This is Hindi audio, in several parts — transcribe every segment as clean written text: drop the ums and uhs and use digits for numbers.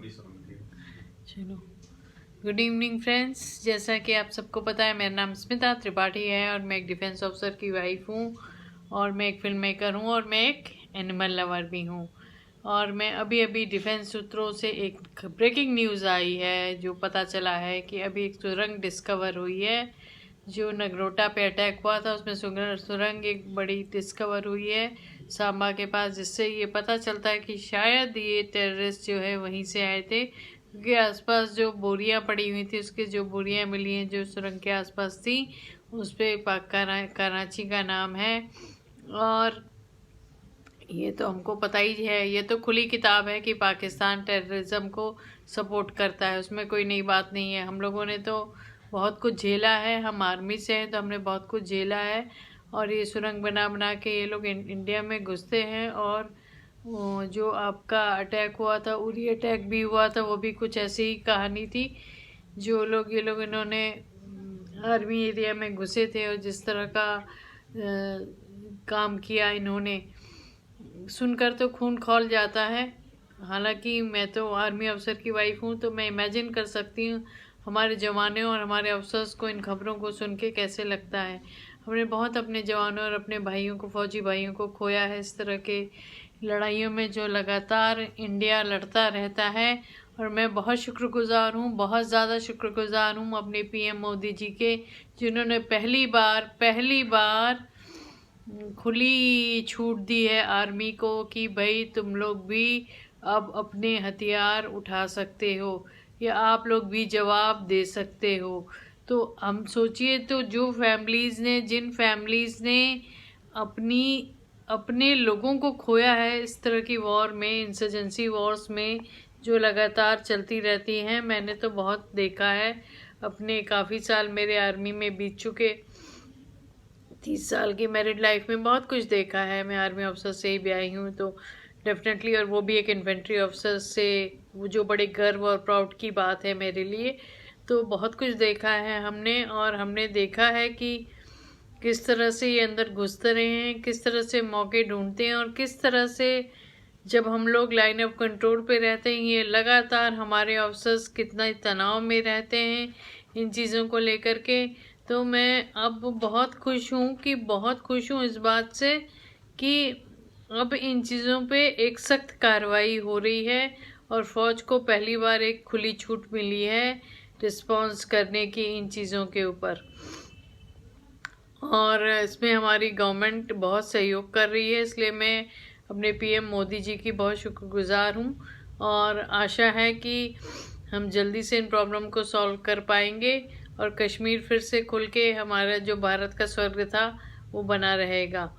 चलो, गुड इवनिंग फ्रेंड्स। जैसा कि आप सबको पता है, मेरा नाम स्मिता त्रिपाठी है और मैं एक डिफेंस ऑफिसर की वाइफ हूँ और मैं एक फिल्म मेकर हूँ और मैं एक एनिमल लवर भी हूँ। और मैं अभी डिफेंस सूत्रों से एक ब्रेकिंग न्यूज़ आई है जो पता चला है कि अभी एक सुरंग डिस्कवर हुई है। जो नगरोटा पे अटैक हुआ था उसमें सुरंग एक बड़ी डिस्कवर हुई है सांबा के पास, जिससे ये पता चलता है कि शायद ये टेररिस्ट जो है वहीं से आए थे, क्योंकि आसपास जो बोरियां पड़ी हुई थी, उसके जो बोरियां मिली हैं जो सुरंग के आसपास थी, उस पर कराची का नाम है। और ये तो हमको पता ही है, ये तो खुली किताब है कि पाकिस्तान टेररिज्म को सपोर्ट करता है, उसमें कोई नई बात नहीं है। हम लोगों ने तो बहुत कुछ झेला है, हम आर्मी से हैं तो हमने बहुत कुछ झेला है। और ये सुरंग बना बना के ये लोग इंडिया में घुसते हैं। और जो आपका अटैक हुआ था, उरी अटैक भी हुआ था, वो भी कुछ ऐसी ही कहानी थी। जो लोग ये लोग इन्होंने आर्मी एरिया में घुसे थे और जिस तरह का काम किया इन्होंने, सुनकर तो खून खौल जाता है। हालांकि मैं तो आर्मी अफसर की वाइफ हूँ तो मैं इमेजिन कर सकती हूँ हमारे जवानों और हमारे अफसर्स को इन खबरों को सुन के कैसे लगता है। हमने बहुत अपने जवानों और अपने भाइयों को, फौजी भाइयों को खोया है इस तरह के लड़ाइयों में जो लगातार इंडिया लड़ता रहता है। और मैं बहुत शुक्रगुजार हूँ, बहुत ज़्यादा शुक्रगुजार हूँ अपने पीएम मोदी जी के, जिन्होंने पहली बार खुली छूट दी है आर्मी को कि भाई तुम लोग भी अब अपने हथियार उठा सकते हो या आप लोग भी जवाब दे सकते हो। तो हम सोचिए तो जिन फैमिलीज़ ने अपने लोगों को खोया है इस तरह की वॉर में, इंसर्जेंसी वॉर्स में जो लगातार चलती रहती हैं, मैंने तो बहुत देखा है। अपने काफ़ी साल मेरे आर्मी में बीत चुके, 30 साल की मैरिड लाइफ में बहुत कुछ देखा है। मैं आर्मी ऑफिसर से ही भी आई हूँ तो डेफिनेटली, और वो भी एक इन्फेंट्री ऑफिसर से, वो जो बड़े गर्व और प्राउड की बात है मेरे लिए। तो बहुत कुछ देखा है हमने, और हमने देखा है कि किस तरह से ये अंदर घुसते रहे हैं, किस तरह से मौके ढूंढते हैं, और किस तरह से जब हम लोग लाइन ऑफ कंट्रोल पे रहते हैं ये लगातार हमारे ऑफिसर्स कितना तनाव में रहते हैं इन चीज़ों को लेकर के। तो मैं अब बहुत खुश हूँ इस बात से कि अब इन चीज़ों पे एक सख्त कार्रवाई हो रही है और फौज को पहली बार एक खुली छूट मिली है रिस्पॉन्स करने की इन चीज़ों के ऊपर। और इसमें हमारी गवर्नमेंट बहुत सहयोग कर रही है, इसलिए मैं अपने पीएम मोदी जी की बहुत शुक्रगुजार हूँ और आशा है कि हम जल्दी से इन प्रॉब्लम को सॉल्व कर पाएंगे और कश्मीर फिर से खुल के हमारा जो भारत का स्वर्ग था वो बना रहेगा।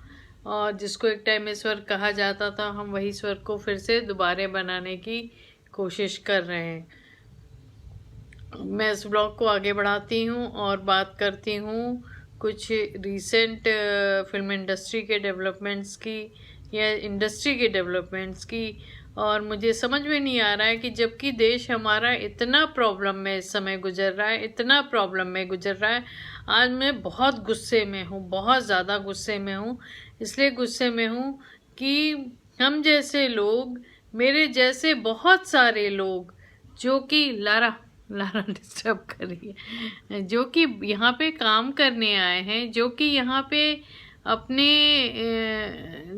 और जिसको एक टाइम में स्वर्ग कहा जाता था, हम वही स्वर्ग को फिर से दोबारा बनाने की कोशिश कर रहे हैं। मैं इस ब्लॉग को आगे बढ़ाती हूँ और बात करती हूँ कुछ रीसेंट फिल्म इंडस्ट्री के डेवलपमेंट्स की या इंडस्ट्री के डेवलपमेंट्स की। और मुझे समझ में नहीं आ रहा है कि जबकि देश हमारा इतना प्रॉब्लम में इस समय गुजर रहा है, इतना प्रॉब्लम में गुजर रहा है, आज मैं बहुत गुस्से में हूँ, बहुत ज़्यादा गुस्से में हूँ। इसलिए गुस्से में हूँ कि हम जैसे लोग, मेरे जैसे बहुत सारे लोग जो कि लारा डिस्टर्ब कर रही है, जो कि यहाँ पे काम करने आए हैं, जो कि यहाँ पे अपने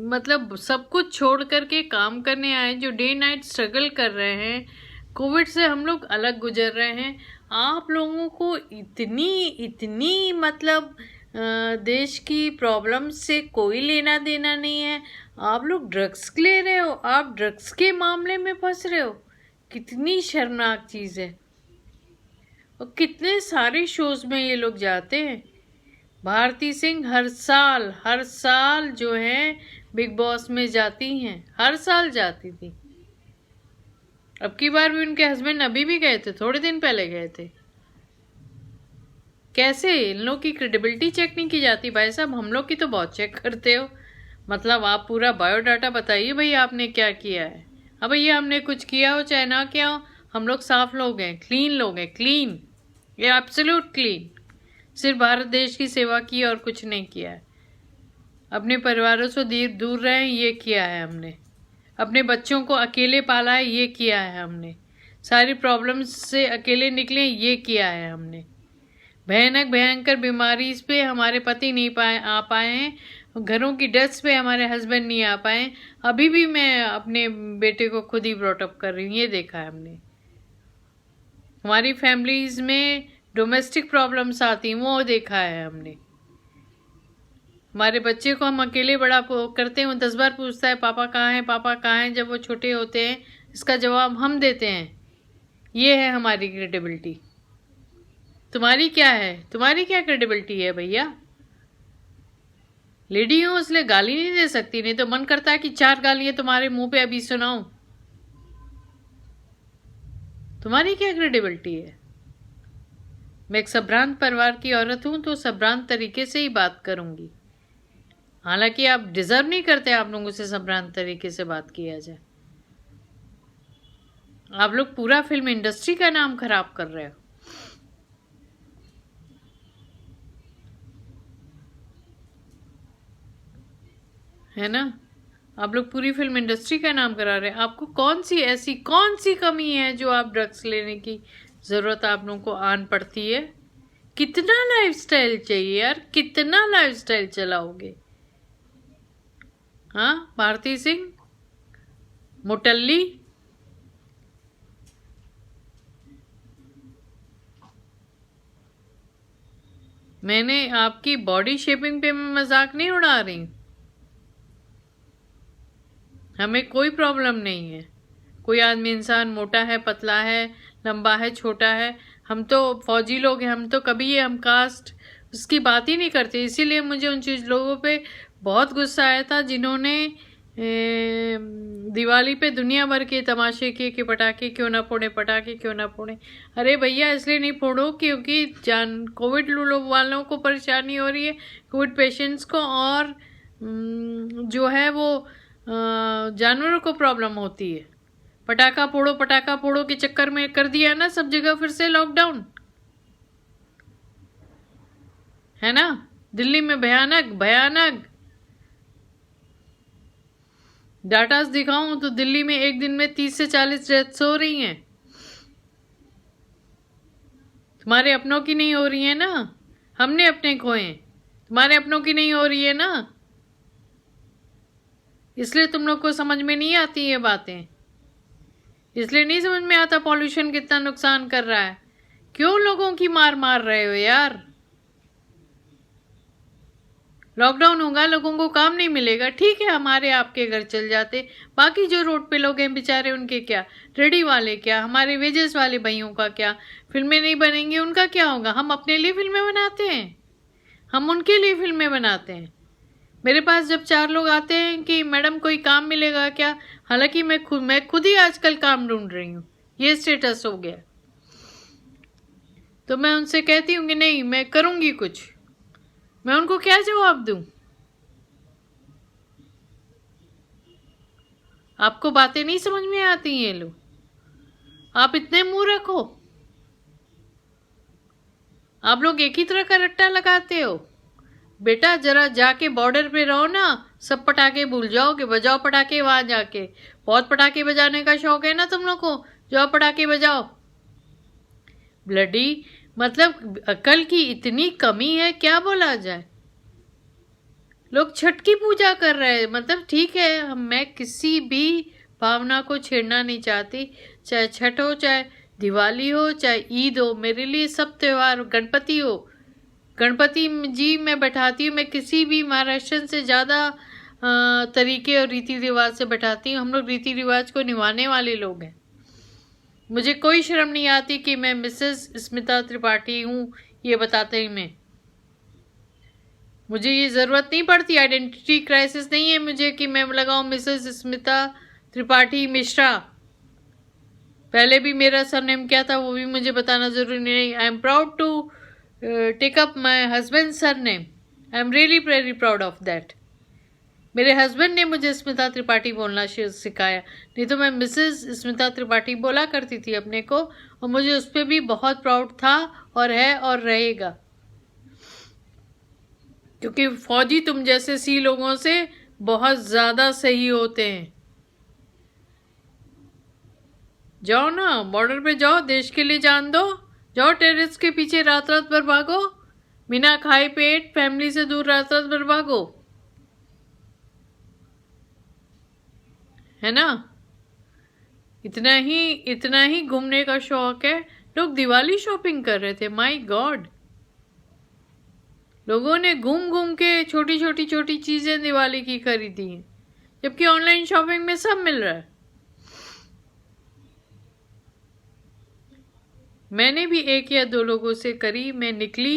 मतलब सब कुछ छोड़ करके काम करने आए, जो डे नाइट स्ट्रगल कर रहे हैं। कोविड से हम लोग अलग गुजर रहे हैं। आप लोगों को इतनी मतलब देश की प्रॉब्लम से कोई लेना देना नहीं है। आप लोग ड्रग्स ले रहे हो, आप ड्रग्स के मामले में फंस रहे हो। कितनी शर्मनाक चीज़ है। और कितने सारे शोज में ये लोग जाते हैं। भारती सिंह हर साल जो है बिग बॉस में जाती हैं, हर साल जाती थी। अब की बार भी उनके हस्बैंड अभी भी गए थे, थोड़े दिन पहले गए थे। कैसे इन लोग की क्रेडिबिलिटी चेक नहीं की जाती? भाई साहब, हम लोग की तो बहुत चेक करते हो। मतलब आप पूरा बायोडाटा बताइए भाई, आपने क्या किया है। अब भैया हमने कुछ किया हो चाहे ना किया हो, हम लोग साफ लोग हैं, क्लीन लोग हैं, क्लीन, ये एब्सोल्यूट क्लीन। सिर्फ भारत देश की सेवा की और कुछ नहीं किया है। अपने परिवारों से दूर रहे, ये किया है हमने। अपने बच्चों को अकेले पाला है, ये किया है हमने। सारी प्रॉब्लम्स से अकेले निकले, ये किया है हमने। भयानक भयंकर बीमारी पे हमारे पति नहीं आ पाए हैं, घरों की डेथ्स पे हमारे हस्बैंड नहीं आ पाए। अभी भी मैं अपने बेटे को खुद ही ब्रॉटअप कर रही हूँ, ये देखा है हमने। हमारी फैमिलीज में डोमेस्टिक प्रॉब्लम्स आती हैं, वो देखा है हमने। हमारे बच्चे को हम अकेले बड़ा करते हैं, वो 10 बार पूछता है पापा कहाँ हैं, पापा कहाँ हैं। जब वो छोटे होते हैं इसका जवाब हम देते हैं। ये है हमारी क्रेडिबिलिटी। तुम्हारी क्या है? तुम्हारी क्या क्रेडिबिलिटी है भैया? लेडी हूं इसलिए गाली नहीं दे सकती, नहीं तो मन करता है कि 4 गालियां तुम्हारे मुंह पे अभी सुनाऊं। तुम्हारी क्या क्रेडिबिलिटी है? मैं एक संभ्रांत परिवार की औरत हूं तो संभ्रांत तरीके से ही बात करूंगी। हालांकि आप डिजर्व नहीं करते आप लोगों से संभ्रांत तरीके से बात किया जाए। आप लोग पूरा फिल्म इंडस्ट्री का नाम खराब कर रहे हो, है ना? आप लोग पूरी फिल्म इंडस्ट्री का नाम करा रहे हैं। आपको कौन सी कमी है जो आप ड्रग्स लेने की जरूरत आप लोगों को आन पड़ती है? कितना लाइफस्टाइल चाहिए यार? कितना लाइफस्टाइल चलाओगे? हाँ, भारती सिंह मोटल्ली। मैंने आपकी बॉडी शेपिंग पे मैं मजाक नहीं उड़ा रही। हमें कोई प्रॉब्लम नहीं है। कोई आदमी इंसान मोटा है, पतला है, लंबा है, छोटा है। हम तो फौजी लोग हैं, हम तो कभी ये हम कास्ट उसकी बात ही नहीं करते। इसीलिए मुझे उन चीज लोगों पे बहुत गुस्सा आया था जिन्होंने दिवाली पे दुनिया भर के तमाशे किए कि पटाखे क्यों ना फोड़े, पटाखे क्यों ना फोड़े। अरे भैया इसलिए नहीं फोड़ो क्योंकि कोविड वालों को परेशानी हो रही है, कोविड पेशेंट्स को, और जो है वो जानवरों को प्रॉब्लम होती है। पटाखा फोड़ो के चक्कर में कर दिया ना सब जगह फिर से लॉकडाउन, है ना? दिल्ली में भयानक भयानक डाटास दिखाऊं तो दिल्ली में एक दिन में 30 से 40 डेथ्स हो रही हैं। तुम्हारे अपनों की नहीं हो रही है ना? हमने अपने खोए, तुम्हारे अपनों की नहीं हो रही है ना? इसलिए तुम लोग को समझ में नहीं आती ये बातें। इसलिए नहीं समझ में आता पॉल्यूशन कितना नुकसान कर रहा है। क्यों लोगों की मार रहे हो यार? लॉकडाउन होगा, लोगों को काम नहीं मिलेगा, ठीक है, हमारे आपके घर चल जाते। बाकी जो रोड पे लोग हैं बेचारे, उनके क्या? रेडी वाले क्या? हमारे वेजेस वाले भाइयों का क्या? फिल्में नहीं बनेंगी, उनका क्या होगा? हम अपने लिए फिल्में बनाते हैं, हम उनके लिए फिल्में बनाते हैं। मेरे पास जब 4 लोग आते हैं कि मैडम कोई काम मिलेगा क्या, हालांकि मैं खुद ही आजकल काम ढूंढ रही हूँ, ये स्टेटस हो गया, तो मैं उनसे कहती हूँ कि नहीं मैं करूंगी कुछ। मैं उनको क्या जवाब दूं? आपको बातें नहीं समझ में आती ये लो, आप इतने मूर्ख हो। आप लोग एक ही तरह का रट्टा लगाते हो। बेटा जरा जाके बॉर्डर पे रहो ना, सब पटाखे भूल जाओगे, बजाओ पटाखे वहां जाके। बहुत पटाखे बजाने का शौक है ना तुम लोग को, जाओ पटाखे बजाओ। ब्लडी मतलब अकल की इतनी कमी है, क्या बोला जाए। लोग छठ की पूजा कर रहे हैं, मतलब ठीक है, मैं किसी भी भावना को छेड़ना नहीं चाहती, चाहे छठ हो, चाहे दिवाली हो, चाहे ईद हो। मेरे लिए सब त्योहार, गणपति हो, गणपति जी मैं बैठाती हूँ। मैं किसी भी महाराष्ट्र से ज़्यादा तरीके और रीति रिवाज से बैठाती हूँ। हम लोग रीति रिवाज को निभाने वाले लोग हैं। मुझे कोई शर्म नहीं आती कि मैं मिसेस स्मिता त्रिपाठी हूँ ये बताते ही में। मुझे ये ज़रूरत नहीं पड़ती, आइडेंटिटी क्राइसिस नहीं है मुझे कि मैं लगाऊं मिसेस स्मिता त्रिपाठी मिश्रा। पहले भी मेरा सरनेम क्या था वो भी मुझे बताना जरूरी नहीं। I am proud to take up my husband surname, I am really very proud of that. मेरे हस्बैंड ने मुझे स्मिता त्रिपाठी बोलना सिखाया, नहीं तो मैं मिसेस स्मिता त्रिपाठी बोला करती थी अपने को, और मुझे उस पर भी बहुत प्राउड था और है और रहेगा। क्योंकि फौजी तुम जैसे सी लोगों से बहुत ज्यादा सही होते हैं। जाओ ना, बॉर्डर पे जाओ, देश के लिए जान दो, जाओ टेररिस्ट के पीछे रात रात भर भागो, बिना खाए पेट फैमिली से दूर रात रात भर भागो, है ना। इतना ही घूमने का शौक है। लोग दिवाली शॉपिंग कर रहे थे, माय गॉड। लोगों ने घूम घूम के छोटी चीजें दिवाली की खरीदी हैं, जबकि ऑनलाइन शॉपिंग में सब मिल रहा है। मैंने भी 1 या 2 लोगों से करी। मैं निकली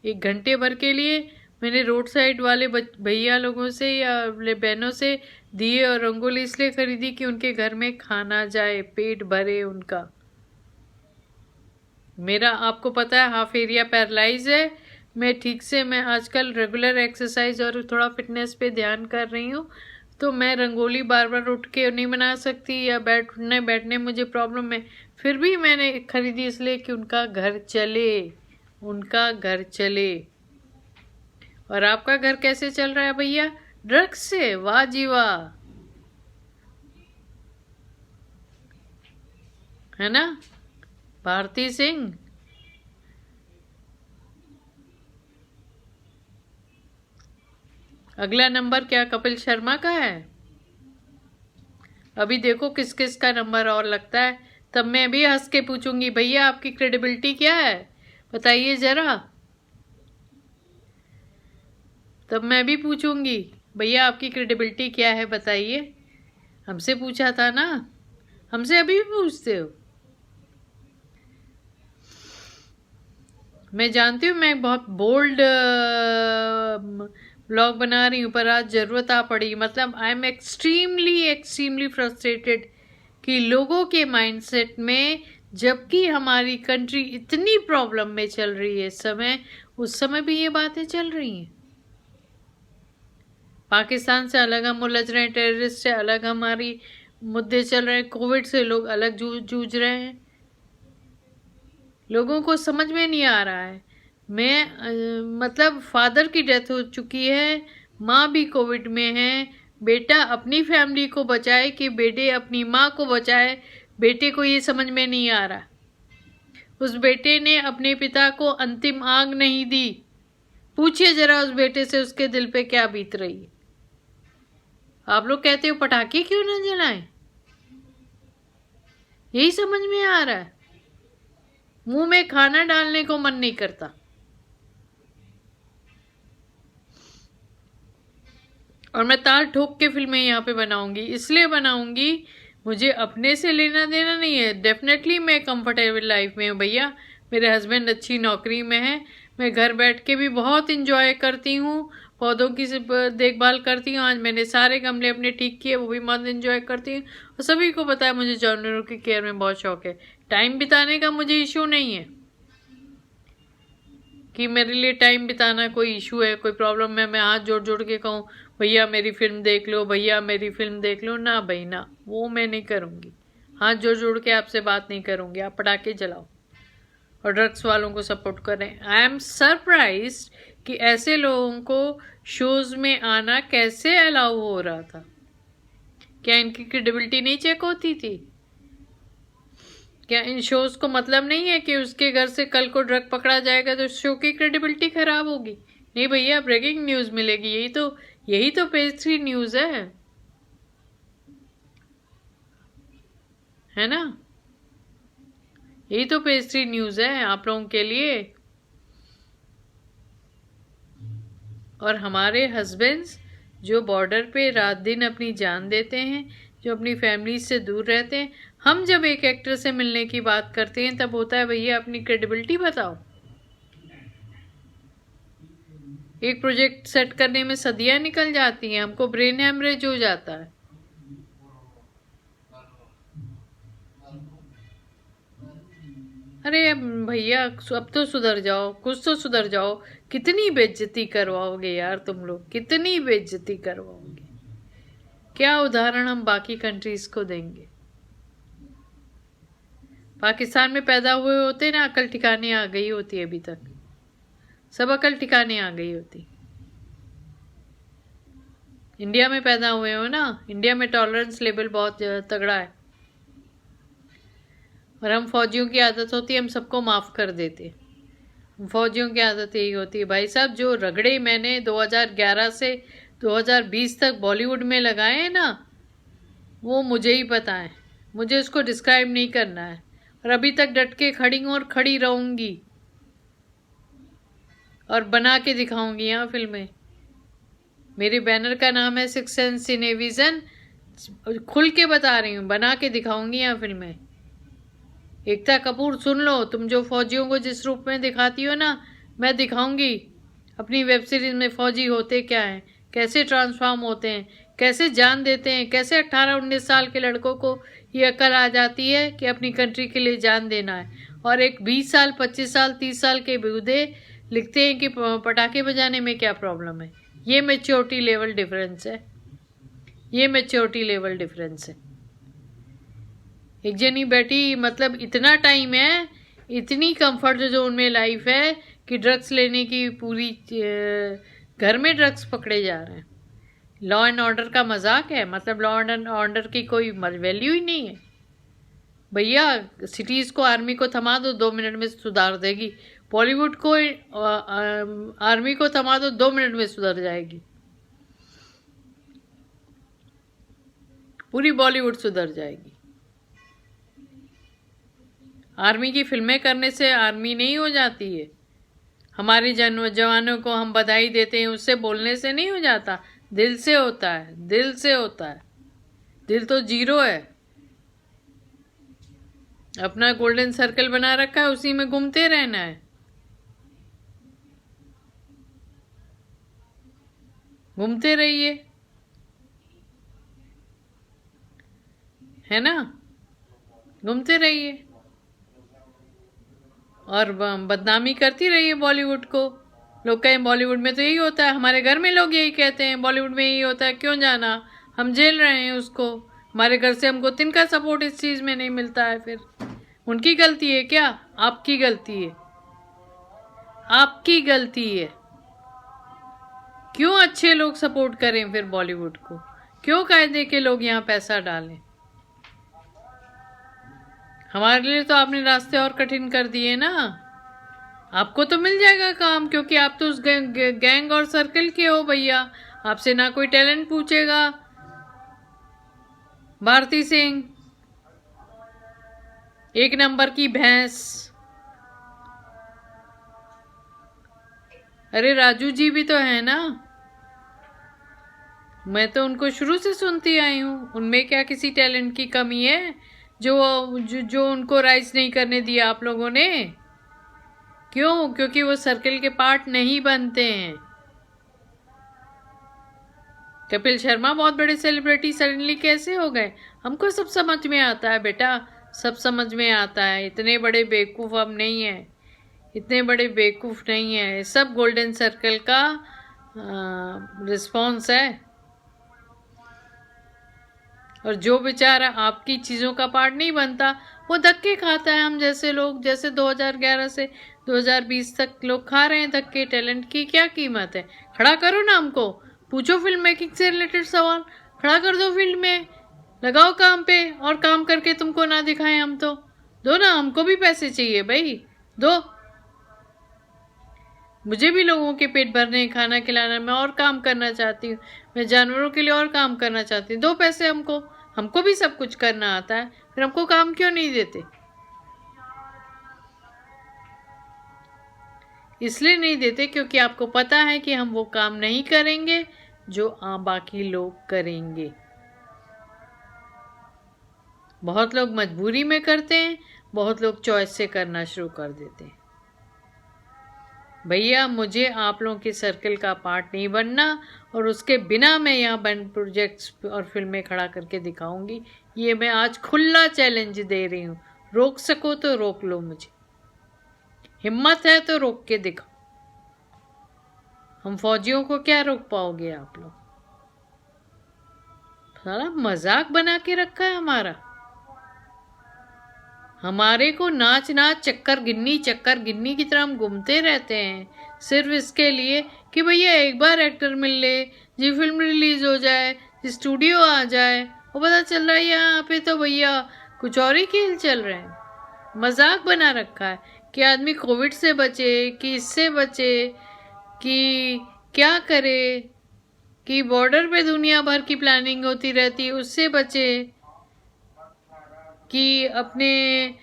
1 घंटे भर के लिए, मैंने रोड साइड वाले भैया लोगों से या बहनों से दिए और रंगोली इसलिए खरीदी कि उनके घर में खाना जाए, पेट भरे उनका। मेरा आपको पता है हाफ एरिया पैरालाइज है। मैं आजकल रेगुलर एक्सरसाइज और थोड़ा फिटनेस पे ध्यान कर रही हूँ, तो मैं रंगोली बार बार उठ के नहीं बना सकती, या बैठने मुझे प्रॉब्लम है। फिर भी मैंने खरीदी इसलिए कि उनका घर चले, उनका घर चले। और आपका घर कैसे चल रहा है भैया? ड्रग्स से? वाह जी वाह, है ना भारती सिंह। अगला नंबर क्या कपिल शर्मा का है? अभी देखो किस किस का नंबर और लगता है, तब मैं भी हंस के पूछूंगी, भैया आपकी क्रेडिबिलिटी क्या है, बताइए जरा। तब मैं भी पूछूंगी, भैया आपकी क्रेडिबिलिटी क्या है, बताइए। हमसे पूछा था ना, हमसे अभी भी पूछते हो। मैं जानती हूँ मैं बहुत बोल्ड ब्लॉग बना रही हूँ, पर आज जरूरत आ पड़ी। मतलब आई एम एक्सट्रीमली फ्रस्ट्रेटेड कि लोगों के माइंडसेट में, जबकि हमारी कंट्री इतनी प्रॉब्लम में चल रही है इस समय, उस समय भी ये बातें चल रही हैं। पाकिस्तान से अलग हम उलझ रहे हैं, टेररिस्ट से अलग हमारी मुद्दे चल रहे हैं, कोविड से लोग अलग जूझ रहे हैं। लोगों को समझ में नहीं आ रहा है। मतलब फादर की डेथ हो चुकी है, माँ भी कोविड में है, बेटा अपनी फैमिली को बचाए कि बेटे अपनी माँ को बचाए, बेटे को ये समझ में नहीं आ रहा। उस बेटे ने अपने पिता को अंतिम आग नहीं दी। पूछिए जरा उस बेटे से उसके दिल पे क्या बीत रही है। आप लोग कहते हो पटाखे क्यों ना जलाएं, यही समझ में आ रहा है। मुंह में खाना डालने को मन नहीं करता। और मैं ताल ठोक के फिल्में यहाँ पे बनाऊंगी, इसलिए बनाऊंगी मुझे अपने से लेना देना नहीं है। डेफिनेटली मैं कंफर्टेबल लाइफ में हूँ भैया, मेरे हस्बैंड अच्छी नौकरी में है, मैं घर बैठ के भी बहुत इंजॉय करती हूँ, पौधों की देखभाल करती हूँ। आज मैंने सारे गमले अपने ठीक किए, वो भी बहुत इंजॉय करती हूँ। और सभी को पता है मुझे जानवरों की केयर में बहुत शौक है। टाइम बिताने का मुझे इशू नहीं है कि मेरे लिए टाइम बिताना कोई इशू है, कोई प्रॉब्लम है। मैं हाथ जोड़ जोड़ के कहूँ भैया मेरी फिल्म देख लो, भैया मेरी फिल्म देख लो, ना भाई ना, वो मैं नहीं करूँगी। हाथ जोड़ जोड़ के आपसे बात नहीं करूँगी। आप पटाखे जलाओ और ड्रग्स वालों को सपोर्ट करें। आई एम सरप्राइज्ड कि ऐसे लोगों को शोज में आना कैसे अलाउ हो रहा था। क्या इनकी क्रेडिबिलिटी नहीं चेक होती थी? क्या इन शोज को मतलब नहीं है कि उसके घर से कल को ड्रग पकड़ा जाएगा तो शो की क्रेडिबिलिटी खराब होगी? नहीं भैया, ब्रेकिंग न्यूज मिलेगी। यही तो पेज 3 न्यूज है ना। यही तो पेज 3 न्यूज है आप लोगों के लिए। और हमारे हस्बैंड्स जो बॉर्डर पे रात दिन अपनी जान देते हैं, जो अपनी फैमिली से दूर रहते हैं, हम जब एक एक्टर से मिलने की बात करते हैं तब होता है भैया अपनी क्रेडिबिलिटी बताओ। एक प्रोजेक्ट सेट करने में सदियां निकल जाती हैं, हमको ब्रेन हैमरेज हो जाता है। अरे भैया अब तो सुधर जाओ, कुछ तो सुधर जाओ। कितनी बेइज्जती करवाओगे यार तुम लोग, कितनी बेइज्जती करवाओगे। क्या उदाहरण हम बाकी कंट्रीज को देंगे? पाकिस्तान में पैदा हुए होते ना, अकल ठिकाने आ गई होती। अभी तक सब अकल ठिकाने आ गई होती। इंडिया में पैदा हुए हो ना, इंडिया में टॉलरेंस लेवल बहुत तगड़ा है। और हम फौजियों की आदत होती है हम सबको माफ़ कर देते। फौजियों की आदत यही होती है भाई साहब। जो रगड़े मैंने 2011 से 2020 तक बॉलीवुड में लगाए हैं ना, वो मुझे ही पता है, मुझे उसको डिस्क्राइब नहीं करना है। और अभी तक डट के खड़ी हूँ और खड़ी रहूँगी और बना के दिखाऊंगी यहाँ फिल्में। मेरे बैनर का नाम है सिक्स सेंस सिनेविजन। खुल के बता रही हूँ, बना के दिखाऊंगी यहाँ फिल्में। एकता कपूर सुन लो, तुम जो फौजियों को जिस रूप में दिखाती हो ना, मैं दिखाऊंगी अपनी वेब सीरीज में फौजी होते क्या हैं, कैसे ट्रांसफॉर्म होते हैं, कैसे जान देते हैं, कैसे 18-19 साल के लड़कों को ये अकल आ जाती है कि अपनी कंट्री के लिए जान देना है। और एक 20 साल 25 साल 30 साल के बूढ़े लिखते हैं कि पटाखे बजाने में क्या प्रॉब्लम है। ये मैच्योरिटी लेवल डिफरेंस है, ये मैच्योरिटी लेवल डिफरेंस है। एक जनी बैठी, मतलब इतना टाइम है, इतनी कंफर्ट जोन में लाइफ है कि ड्रग्स लेने की पूरी घर में ड्रग्स पकड़े जा रहे हैं। लॉ एंड ऑर्डर का मजाक है, मतलब लॉ एंड ऑर्डर की कोई वैल्यू ही नहीं है भैया। सिटीज़ को आर्मी को थमा दो, 2 मिनट में सुधार देगी। बॉलीवुड को आर्मी को थमा दो, 2 मिनट में सुधर जाएगी। पूरी बॉलीवुड सुधर जाएगी। आर्मी की फिल्में करने से आर्मी नहीं हो जाती है। हमारे जवानों को हम बधाई देते हैं, उससे बोलने से नहीं हो जाता, दिल से होता है, दिल से होता है। दिल तो जीरो है। अपना गोल्डन सर्कल बना रखा है, उसी में घूमते रहना है। घूमते रहिए, है ना, घूमते रहिए और बदनामी करती रहिए बॉलीवुड को। लोग कहें बॉलीवुड में तो यही होता है, हमारे घर में लोग यही कहते हैं, बॉलीवुड में यही होता है, क्यों जाना, हम झेल रहे हैं उसको। हमारे घर से हमको तिनका सपोर्ट इस चीज़ में नहीं मिलता है, फिर उनकी गलती है क्या? आपकी गलती है, आपकी गलती है। क्यों अच्छे लोग सपोर्ट करें फिर बॉलीवुड को? क्यों कायदे के लोग यहाँ पैसा डालें? हमारे लिए तो आपने रास्ते और कठिन कर दिए ना। आपको तो मिल जाएगा काम, क्योंकि आप तो उस गैंग और सर्कल के हो भैया। आपसे ना कोई टैलेंट पूछेगा। भारती सिंह एक नंबर की भैंस। अरे राजू जी भी तो है ना, मैं तो उनको शुरू से सुनती आई हूँ। उनमें क्या किसी टैलेंट की कमी है जो उनको राइज नहीं करने दिया आप लोगों ने? क्यों? क्योंकि वो सर्कल के पार्ट नहीं बनते हैं। कपिल शर्मा बहुत बड़े सेलिब्रिटी सडनली कैसे हो गए? हमको सब समझ में आता है बेटा, सब समझ में आता है। इतने बड़े बेवकूफ़ हम नहीं हैं, इतने बड़े बेवकूफ़ नहीं है। सब गोल्डन सर्कल का रिस्पॉन्स है। और जो बेचारा आपकी चीज़ों का पार्ट नहीं बनता, वो धक्के खाता है। हम जैसे लोग, जैसे 2011 से 2020 तक लोग खा रहे हैं धक्के। टैलेंट की क्या कीमत है? खड़ा करो ना हमको, पूछो फिल्म मेकिंग से रिलेटेड सवाल, खड़ा कर दो फील्ड में, लगाओ काम पे। और काम करके तुमको ना दिखाएं हम तो दो ना, हमको भी पैसे चाहिए भाई, दो। मुझे भी लोगों के पेट भरने, खाना खिलाना, मैं और काम करना चाहती हूँ, मैं जानवरों के लिए और काम करना चाहती हूँ। दो पैसे हमको, हमको भी सब कुछ करना आता है, फिर हमको काम क्यों नहीं देते? इसलिए नहीं देते क्योंकि आपको पता है कि हम वो काम नहीं करेंगे जो बाकी लोग करेंगे। बहुत लोग मजबूरी में करते हैं, बहुत लोग चॉइस से करना शुरू कर देते हैं। भैया मुझे आप लोगों के सर्कल का पार्ट नहीं बनना, और उसके बिना मैं यहाँ बन प्रोजेक्ट्स और फिल्में खड़ा करके दिखाऊंगी। ये मैं आज खुला चैलेंज दे रही हूँ। रोक सको तो रोक लो मुझे, हिम्मत है तो रोक के दिखाओ। हम फौजियों को क्या रोक पाओगे आप लोग? सारा मजाक बना के रखा है हमारा। हमारे को नाच नाच चक्कर गिन्नी की तरह हम घूमते रहते हैं, सिर्फ इसके लिए कि भैया एक बार एक्टर मिल ले, जी फिल्म रिलीज हो जाए, जी स्टूडियो आ जाए, और पता चल रहा है यहाँ पे तो भैया कुछ और ही खेल चल रहे हैं। मजाक बना रखा है कि आदमी कोविड से बचे, कि इससे बचे, कि क्या करे, कि बॉर्डर पे दुनिया भर की प्लानिंग होती रहती है उससे बचे, कि अपने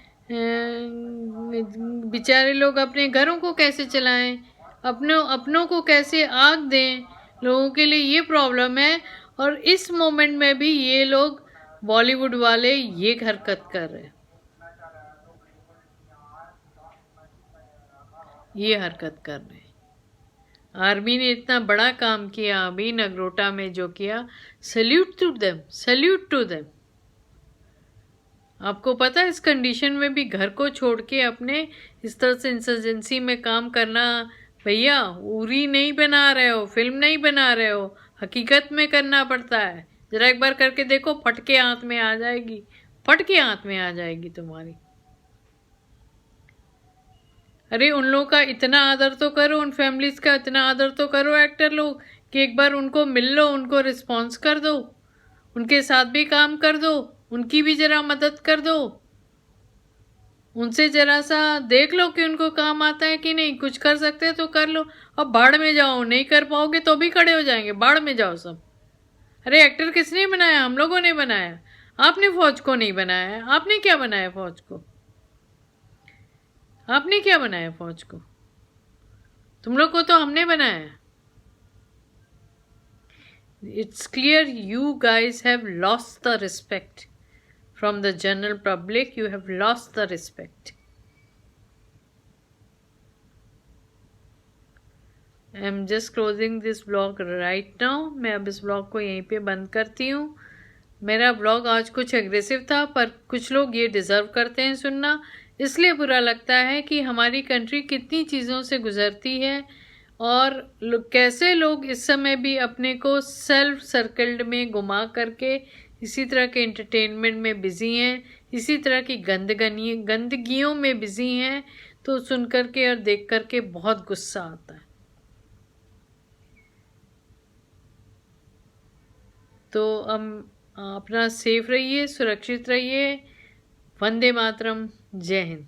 बेचारे लोग अपने घरों को कैसे चलाएं, अपनों को कैसे आग दें, लोगों के लिए ये प्रॉब्लम है। और इस मोमेंट में भी ये लोग बॉलीवुड वाले ये हरकत कर रहे हैं, ये हरकत कर रहे हैं। आर्मी ने इतना बड़ा काम किया अभी नगरोटा में जो किया, salute to them, salute to them. आपको पता है इस कंडीशन में भी घर को छोड़ के अपने इस तरह से इंसर्जेंसी में काम करना, भैया उरी नहीं बना रहे हो, फिल्म नहीं बना रहे हो, हकीकत में करना पड़ता है। जरा एक बार करके देखो, फटके हाथ में आ जाएगी, फटके हाथ में आ जाएगी तुम्हारी। अरे उन लोगों का इतना आदर तो करो, उन फैमिलीज का इतना आदर तो करो एक्टर लोग, कि एक बार उनको मिल लो, उनको रिस्पॉन्स कर दो, उनके साथ भी काम कर दो, उनकी भी जरा मदद कर दो, उनसे जरा सा देख लो कि उनको काम आता है कि नहीं, कुछ कर सकते तो कर लो। अब बाढ़ में जाओ, नहीं कर पाओगे तो भी खड़े हो जाएंगे, बाढ़ में जाओ सब। अरे एक्टर किसने बनाया? हम लोगों ने बनाया, आपने फौज को नहीं बनाया। आपने क्या बनाया फौज को? आपने क्या बनाया फौज को? तुम लोग को तो हमने बनाया। It's clear you guys have lost the respect from the general public. You have lost the respect. I am just closing this vlog right now. मैं अब इस vlog को यहीं पे बंद करती हूँ। मेरा vlog आज कुछ एग्रेसिव था, पर कुछ लोग ये डिज़र्व करते हैं सुनना, इसलिए बुरा लगता है कि हमारी कंट्री कितनी चीज़ों से गुजरती है और कैसे लोग इस समय भी अपने को सेल्फ सर्कल्ड में घुमा करके इसी तरह के एंटरटेनमेंट में बिजी हैं, इसी तरह की गंदगियों में बिजी हैं। तो सुन करके और देख करके बहुत गुस्सा आता है। तो अपना सेफ रहिए, सुरक्षित रहिए। वंदे मातरम। जय हिंद।